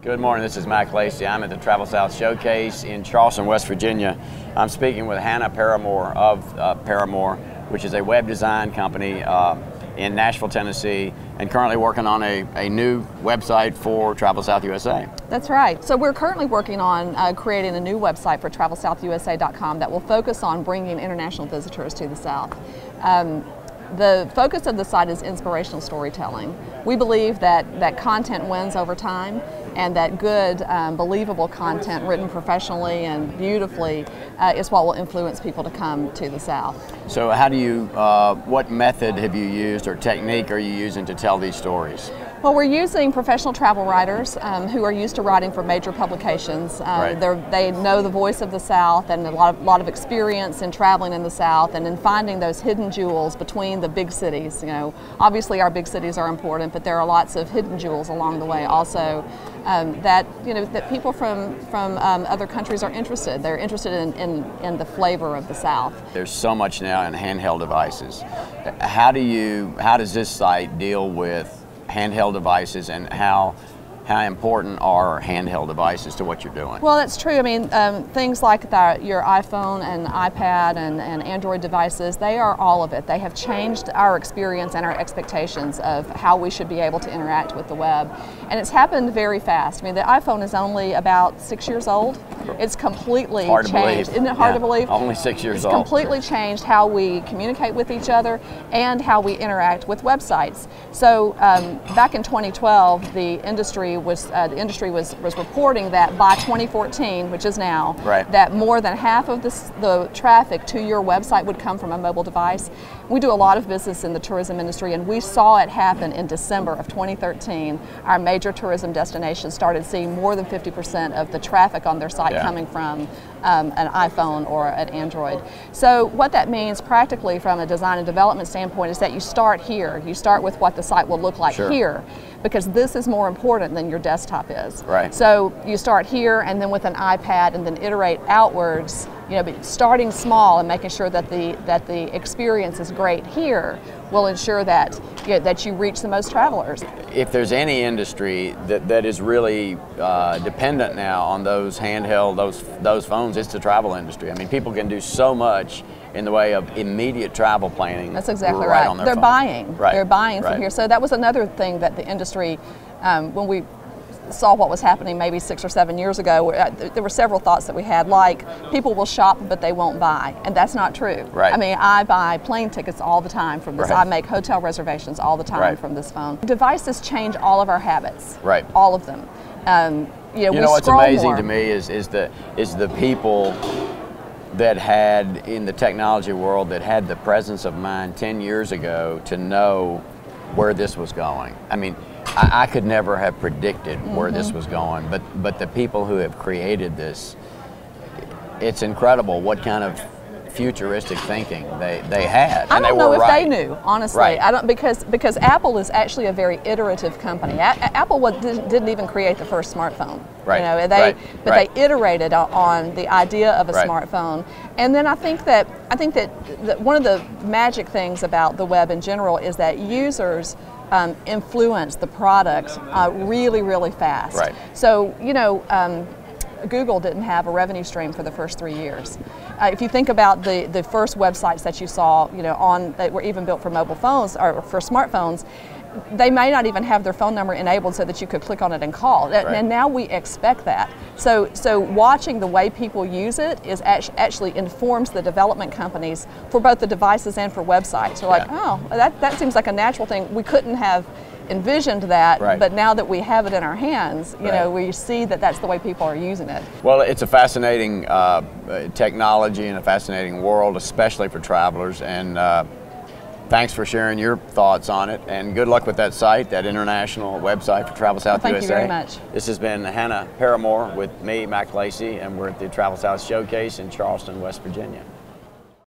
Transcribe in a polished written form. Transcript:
Good morning, this is Mac Lacey. I'm at the Travel South Showcase in Charleston, West Virginia. I'm speaking with Hannah Paramore of Paramore, which is a web design company in Nashville, Tennessee, and currently working on a new website for Travel South USA. That's right. So we're currently working on creating a new website for TravelSouthUSA.com that will focus on bringing international visitors to the South. The focus of the site is inspirational storytelling. We believe that content wins over time, and that good, believable content written professionally and beautifully is what will influence people to come to the South. So how do you, what method have you used or technique are you using to tell these stories? Well, we're using professional travel writers who are used to writing for major publications. Right. They know the voice of the South and a lot of experience in traveling in the South and in finding those hidden jewels between the big cities. You know, obviously our big cities are important, but there are lots of hidden jewels along the way also that people from other countries are interested. They're interested in the flavor of the South. There's so much now in handheld devices. How does this site deal with handheld devices, and how important are handheld devices to what you're doing? Well, that's true. I mean, things like your iPhone and iPad and Android devices, they are all of it. They have changed our experience and our expectations of how we should be able to interact with the web. And it's happened very fast. I mean, the iPhone is only about 6 years old. It's completely changed. Isn't it hard to believe? Only 6 years old. It's completely changed how we communicate with each other and how we interact with websites. So back in 2012, the industry was reporting that by 2014, which is now, right, that more than half of the traffic to your website would come from a mobile device. We do a lot of business in the tourism industry, and we saw it happen in December of 2013. Our major tourism destinations started seeing more than 50% of the traffic on their site coming from an iPhone or an Android. So what that means practically from a design and development standpoint is that you start here. You start with what the site will look like here, because this is more important than your desktop is. Right. So you start here and then with an iPad and then iterate outwards, but starting small and making sure that the experience is great here will ensure that that you reach the most travelers. If there's any industry that is really dependent now on those handheld, those phones, it's the travel industry. I mean, people can do so much in the way of immediate travel planning. That's exactly right. On their They're phone. buying. Right. They're buying from here. So that was another thing that the industry, when we saw what was happening maybe 6 or 7 years ago, there were several thoughts that we had, like people will shop but they won't buy, and that's not true. Right. I mean, I buy plane tickets all the time from this. Right. I make hotel reservations all the time from this phone. Devices change all of our habits. Right. All of them. You know what's amazing to me is the people that had in the technology world that had the presence of mind 10 years ago to know where this was going. I mean, I could never have predicted where this was going, but the people who have created this, it's incredible what kind of futuristic thinking they had. I don't know if right. they knew, honestly. Right. I don't because Apple is actually a very iterative company. Apple didn't even create the first smartphone. Right. They iterated on the idea of a smartphone. And then I think that one of the magic things about the web in general is that users influence the product really, really fast. Right. So, Google didn't have a revenue stream for the first 3 years. If you think about the first websites that you saw, that were even built for mobile phones or for smartphones, they may not even have their phone number enabled so that you could click on it and call. Right. And now we expect that. So watching the way people use it is actually informs the development companies for both the devices and for websites. They're like, oh, that seems like a natural thing. We couldn't have envisioned that, but now that we have it in our hands, we see that that's the way people are using it. Well, it's a fascinating technology and a fascinating world, especially for travelers, and thanks for sharing your thoughts on it, and good luck with that site, that international website for Travel South USA. Thank you very much. This has been Hannah Paramore with me, Mac Lacey, and we're at the Travel South Showcase in Charleston, West Virginia.